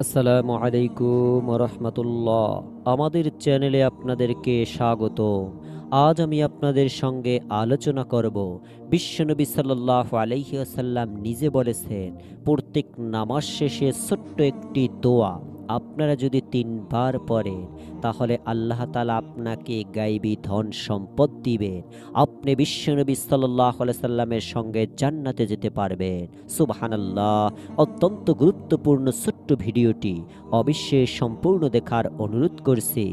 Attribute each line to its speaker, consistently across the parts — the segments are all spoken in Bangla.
Speaker 1: আসসালামু আলাইকুম রহমতুল্লাহ। আমাদের চ্যানেলে আপনাদেরকে স্বাগত। আজ আমি আপনাদের সঙ্গে আলোচনা করব, বিশ্বনবী সাল্লাল্লাহু আলাইহি ওয়াসাল্লাম নিজে বলেছেন, প্রত্যেক নামাজ শেষে ছোট্ট একটি দোয়া আপনারা যদি 3 বার পড়েন, তাহলে আল্লাহ তাআলা আপনাকে গায়বী ধন সম্পদ দিবেন। আপনি বিশ্বনবী সাল্লাল্লাহু আলাইহি সাল্লামের সঙ্গে জান্নাতে যেতে পারবেন। সুবহানাল্লাহ। অত্যন্ত গুরুত্বপূর্ণ ছোট্ট ভিডিওটি অবশ্যই সম্পূর্ণ দেখার অনুরোধ করছি,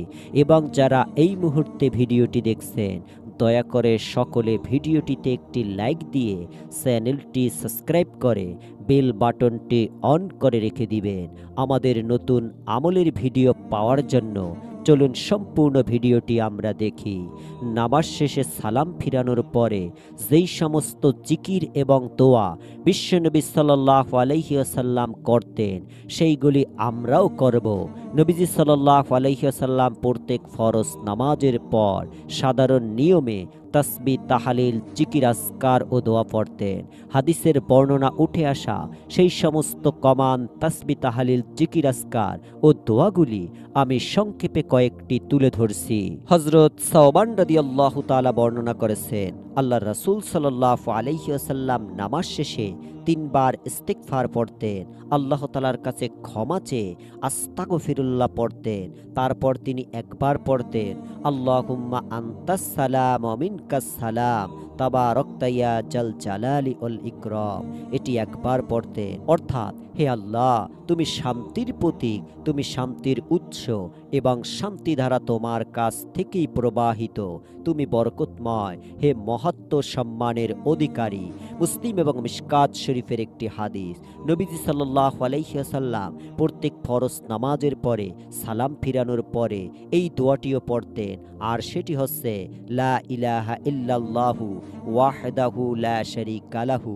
Speaker 1: এবং যারা এই মুহূর্তে ভিডিওটি দেখছেন, দয়া করে সকলে ভিডিওটিতে একটি লাইক দিয়ে চ্যানেলটি সাবস্ক্রাইব করে বেল বাটনটি অন করে রেখে দিবেন আমাদের নতুন আমলের ভিডিও পাওয়ার জন্য। চলুন সম্পূর্ণ ভিডিওটি আমরা দেখি। নামাজ শেষে সালাম ফিরানোর পরে যেই সমস্ত জিকির এবং দোয়া বিশ্বনবী সাল্লাল্লাহু আলাইহি ওয়াসাল্লাম করতেন, সেইগুলি আমরাও করব। নবীজি সাল্লাল্লাহু আলাইহি ওয়াসাল্লাম প্রত্যেক ফরজ নামাজের পর সাধারণ নিয়মে তাসবিহ, তাহলিল, জিকির, আজকার ও দোয়া পড়তেন। হাদিসের বর্ণনা উঠে আসা সেই সমস্ত কমান, তাসবিহ, তাহলিল, জিকির, আজকার ও দোয়াগুলি আমি সংক্ষেপে কয়েকটি তুলে ধরছি। হযরত সাওবান রাদিয়াল্লাহু তাআলা বর্ণনা করেছেন, আল্লাহর রাসূল সাল্লাল্লাহু আলাইহি ওয়াসাল্লাম নামাজ শেষে 3 বার ইস্তিগফার পড়তেন, আল্লাহ তাআলার কাছে ক্ষমা চেয়ে আস্তাগফিরুল্লাহ পড়তেন। তারপর তিনি একবার পড়তেন, আল্লাহুম্মা আনতাস সালাম ওয়া মিনকাস সালাম তাবারাকতা ইয়া জাল জালালি ওয়াল ইকরাম। এটি একবার পড়তেন, অর্থাৎ হে আল্লাহ, তুমি শান্তির প্রতীক, তুমি শান্তির উৎস, এবং শান্তিধারা তোমার কাছ থেকেই প্রবাহিত, তুমি বরকতময়, হে মহত্ব সম্মানের অধিকারী। মুসলিম এবং মিশকাত শরীফের একটি হাদিস, নবীজি সাল্লাল্লাহু আলাইহি ওয়াসাল্লাম প্রত্যেক ফরজ নামাজের পরে সালাম ফিরানোর পরে এই দোয়াটিও পড়তেন, আর সেটি হচ্ছে, লা ইলাহা ইল্লাল্লাহু ওয়াহদাহু লা শারীকা লাহু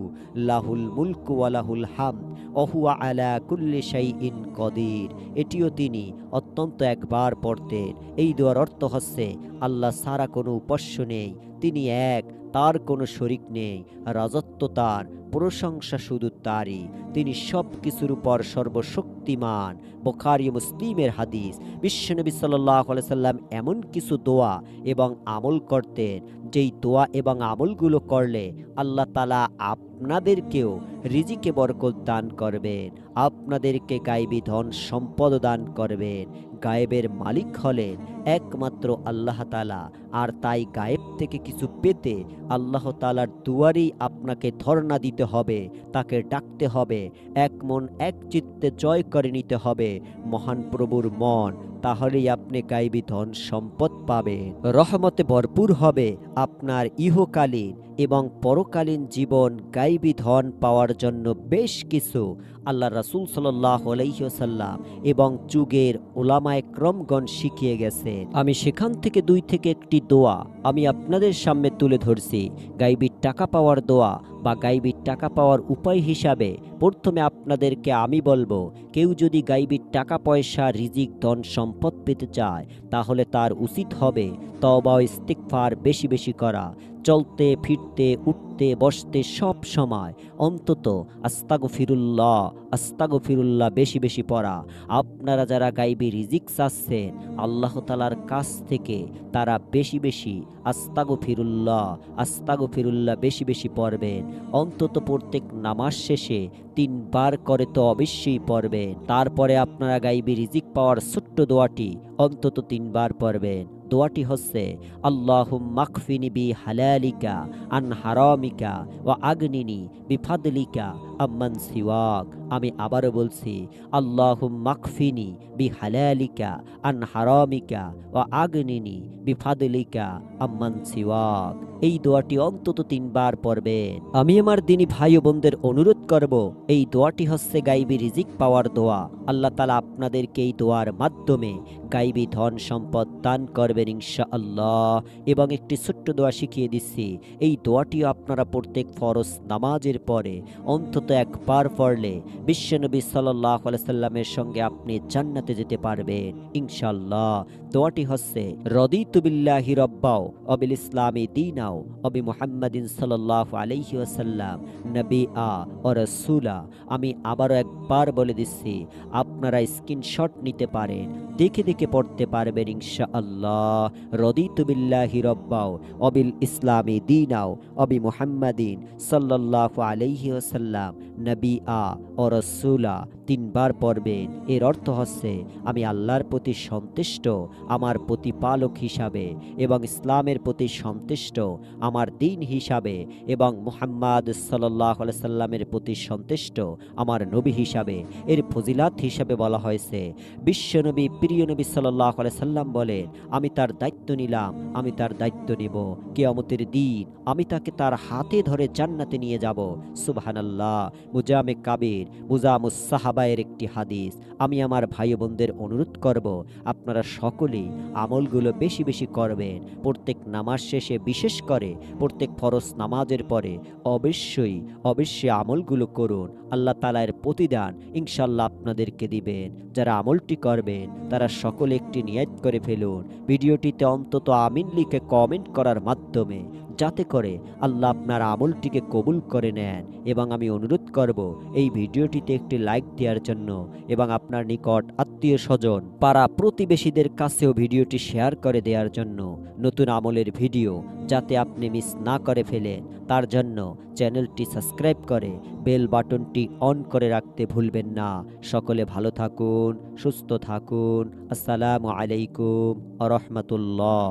Speaker 1: লাহুল মুলকু ওয়া লাহুল হামদ ওয়া হুয়া আলা কুল্লি শাইইন কদির। এটিও তিনি অত্যন্ত একবার পড়তেন। এই দোয়ার অর্থ হচ্ছে, আল্লাহ ছাড়া কোনো উপাস্য নেই, তিনি এক, তার কোনো শরিক নেই, রাজত্ব তার, প্রশংসা শুধু তারই, তিনি সব কিছুর উপর সর্বশক্তিমান। বুখারী ও মুসলিমের হাদিস। বিশ্বনবী সাল্লাল্লাহু আলাইহি সাল্লাম এমন কিছু দোয়া এবং আমল করতেন, যেই দোয়া এবং আমলগুলো করলে আল্লাহ তাআলা আপনাদেরকেও রিজিকে বরকত দান করবেন, আপনাদেরকে গায়বী ধন সম্পদ দান করবেন। গায়েবের মালিক হলেন একমাত্র আল্লাহ তাআলা, আর তাই গায়েব থেকে কিছু পেতে আল্লাহ তাআলার দুয়ারেই আপনাকে ধরনা দিতে হবে, তাকে ডাকতে হবে, এক মন এক চিত্তে জয় করে নিতে হবে মহান প্রভুর মন। তাহলেই আপনি গায়বী ধন সম্পদ পাবেন, রহমতে ভরপুর হবে আপনার ইহকালীন এবং পরকালীন জীবন। গায়বী ধন পাওয়ার জন্য বেশ কিছু আল্লাহ রাসূল সাল্লাল্লাহু আলাইহি ওয়াসাল্লাম এবং যুগের উলামায়ে কেরামগণ শিখিয়ে গেছেন। আমি সেখান থেকে 2 থেকে একটি দোয়া আমি আপনাদের সামনে তুলে ধরছি। গায়বী টাকা পাওয়ার দোয়া বা গায়বী টাকা পাওয়ার উপায় হিসাবে প্রথমে আপনাদেরকে আমি বলবো, কেউ যদি গায়বী টাকা পয়সা, রিজিক, ধন সম্পদ পেতে চায়, তাহলে তার উচিত হবে তওবা ও ইস্তিগফার বেশি বেশি করা। চলতে ফিরতে, উঠতে বসতে সব সময় অন্তত আস্তাগফিরুল্লাহ আস্তাগফিরুল্লাহ বেশি বেশি পড়া। আপনারা যারা গায়বী রিজিক চাচ্ছেন আল্লাহ তাআলার কাছ থেকে, তারা বেশি বেশি আস্তাগফিরুল্লাহ আস্তাগফিরুল্লাহ বেশি বেশি পড়বেন। অন্তত প্রত্যেক নামাজ শেষে 3 বার করে তো অবশ্যই পড়বেন। তারপরে আপনারা গায়বী রিজিক পাওয়ার ছোট্ট দোয়াটি অন্তত 3 বার পড়বেন। দোয়াটি হচ্ছে, আল্লাহুম্মা কফিনি বি হালালিকা আন হারামিকা ওয়া আগনিনি বিফাদলিকা আম্মান সিওয়াক। আমি আবারও বলছি, আল্লাহুম্মা কফিনি বি হালালিকা আন হারামিকা ওয়া আগনিনি বিফাদলিকা আম্মান সিওয়াক। এই দোয়াটি অন্তত 3 বার পড়বেন। আমি আমার দিনী ভাই ও বোনদের অনুরোধ করব, এই দোয়াটি হচ্ছে গায়বী রিজিক পাওয়ার দোয়া। আল্লাহ তাআলা আপনাদেরকে এই দোয়ার মাধ্যমে গায়বী ধন সম্পদ দান করবেন ইনশাআল্লাহ। এবং একটি ছোট্ট দোয়া শিখিয়ে দিচ্ছি, এই দোয়াটিও আপনারা প্রত্যেক ফরজ নামাজের পরে অন্তত একবার পড়লে বিশ্বনবী সাল্লাল্লাহু আলাইহি সাল্লামের সঙ্গে আপনি জান্নাতে যেতে পারবেন ইনশাআল্লাহ। দোয়াটি হচ্ছে রদিতু বিল্লাহি রব্বাও অবিল ইসলামি দীনাও অবি মুহাম্মাদিন সাল্লাল্লাহু আলাইহি ওয়াসাল্লাম নবিআ ও রাসূলা। আমি আবারও একবার বলে দিচ্ছি, আপনারা স্ক্রিনশট নিতে পারেন, দেখে দেখে পড়তে পারবেন ইনশাআল্লাহ। রদিতু বিল্লাহি রব্বাও অবিল ইসলামি দীনাও অবি মুহাম্মাদিন সাল্লাল্লাহু আলাইহি ওয়াসাল্লাম নবিআ ও রাসূলা। তিনবার পড়বেন। এর অর্থ হচ্ছে আমি আল্লাহর প্রতি সন্তুষ্ট আমার প্রতিপালক হিসাবে, এবং ইসলামের প্রতি সন্তুষ্ট আমার দ্বীন হিসাবে, এবং মুহাম্মদ সাল্লাল্লাহু আলাইহি সাল্লামের প্রতি সন্তুষ্ট আমার নবী হিসাবে। এর ফজিলাত হিসাবে বলা হয়েছে, বিশ্বনবী প্রিয় নবী সাল্লাল্লাহু আলাইহি সাল্লাম বলেন, আমি তার দায়িত্ব নিলাম, আমি তার দায়িত্ব নেব কিয়ামতের দিন, আমি তাকে তার হাতে ধরে জান্নাতে নিয়ে যাব। সুবহানাল্লাহ। মুজামে কাবির মুজামুস সাহাবায়ের একটি হাদিস। আমি আমার ভাই বোনদের অনুরোধ করব, আপনারা সকলেই আমলগুলো বেশি বেশি করবেন। প্রত্যেক নামাজ শেষে, বিশেষ করে প্রত্যেক ফরজ নামাজের পরে অবশ্যই অবশ্যই আমলগুলো করুন। আল্লাহ তাআলা এর প্রতিদান ইনশাআল্লাহ আপনাদেরকে দিবেন। যারা আমলটি করবেন তারা সকলে একটি নিয়ত করে ফেলুন, ভিডিওটিতে অন্তত আমিন লিখে কমেন্ট করার মাধ্যমে, যাতে করে আল্লাহ আপনার আমলটিকে কবুল করে নেন। এবং আমি অনুরোধ করব এই ভিডিওটিতে একটি লাইক দেওয়ার জন্য, এবং আপনার নিকট আত্মীয় স্বজন, পাড়া প্রতিবেশীদের কাছেও ভিডিওটি শেয়ার করে দেওয়ার জন্য। নতুন আমলের ভিডিও যাতে আপনি মিস না করে ফেলেন, তার জন্য চ্যানেলটি সাবস্ক্রাইব করে বেল বাটনটি অন করে রাখতে ভুলবেন না। সকলে ভালো থাকুন, সুস্থ থাকুন। আসসালামু আলাইকুম ওয়া রাহমাতুল্লাহ।